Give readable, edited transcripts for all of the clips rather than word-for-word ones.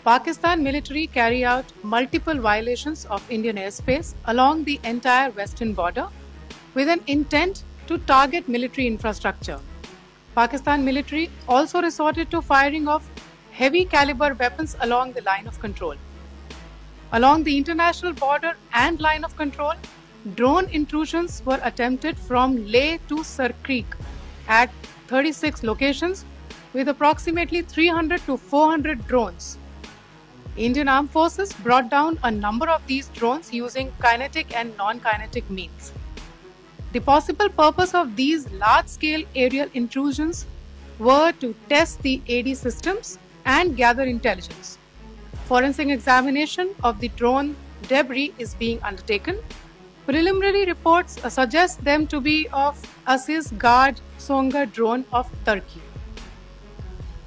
Pakistan military carry out multiple violations of Indian airspace along the entire western border with an intent to target military infrastructure. Pakistan military also resorted to firing of heavy caliber weapons along the line of control. Along the international border and line of control, drone intrusions were attempted from Leh to Sar Creek at 36 locations with approximately 300 to 400 drones. Indian Armed Forces brought down a number of these drones using kinetic and non-kinetic means. The possible purpose of these large-scale aerial intrusions were to test the AD systems and gather intelligence. Forensic examination of the drone debris is being undertaken. Preliminary reports suggest them to be of Aziz Guard Songa drone of Turkey.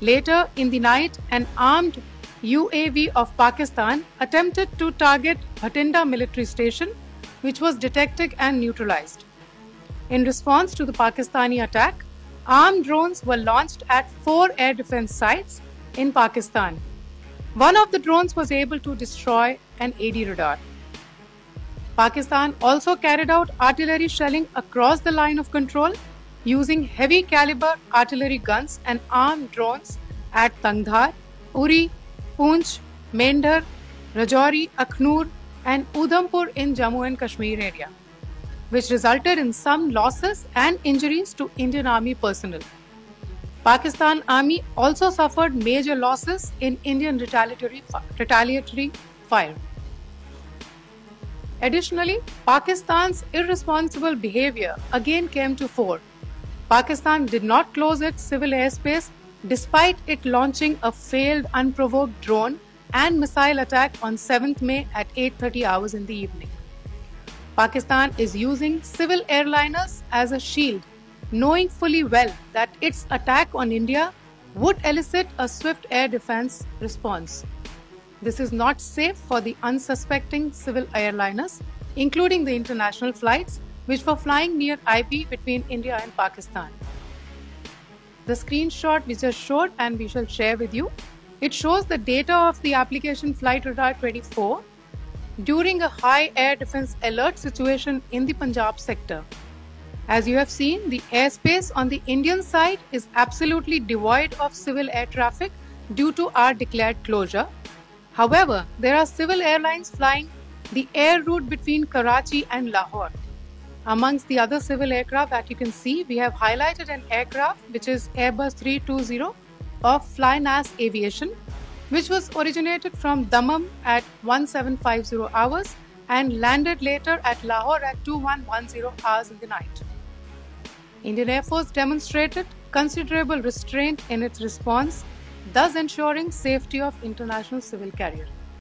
Later in the night, an armed UAV of Pakistan attempted to target Bhatinda military station, which was detected and neutralized. In response to the Pakistani attack, armed drones were launched at 4 air defense sites in Pakistan. One of the drones was able to destroy an AD radar. Pakistan also carried out artillery shelling across the line of control using heavy caliber artillery guns and armed drones at Tangdhar, Uri, Poonch, Mendhar, Rajouri, Akhnur and Udhampur in Jammu and Kashmir area, which resulted in some losses and injuries to Indian Army personnel. Pakistan Army also suffered major losses in Indian retaliatory fire. Additionally, Pakistan's irresponsible behavior again came to fore. Pakistan did not close its civil airspace despite it launching a failed unprovoked drone and missile attack on 7th May at 8:30 hours in the evening. Pakistan is using civil airliners as a shield, knowing fully well that its attack on India would elicit a swift air defense response. This is not safe for the unsuspecting civil airliners, including the international flights which were flying near IB between India and Pakistan. The screenshot we just showed and we shall share with you, it shows the data of the application Flight Radar 24 during a high air defense alert situation in the Punjab sector. As you have seen, the airspace on the Indian side is absolutely devoid of civil air traffic due to our declared closure. However, there are civil airlines flying the air route between Karachi and Lahore. Amongst the other civil aircraft that you can see, we have highlighted an aircraft which is Airbus 320 of Flynas Aviation, which was originated from Dammam at 1750 hours and landed later at Lahore at 2110 hours in the night. Indian Air Force demonstrated considerable restraint in its response, thus ensuring safety of international civil carrier.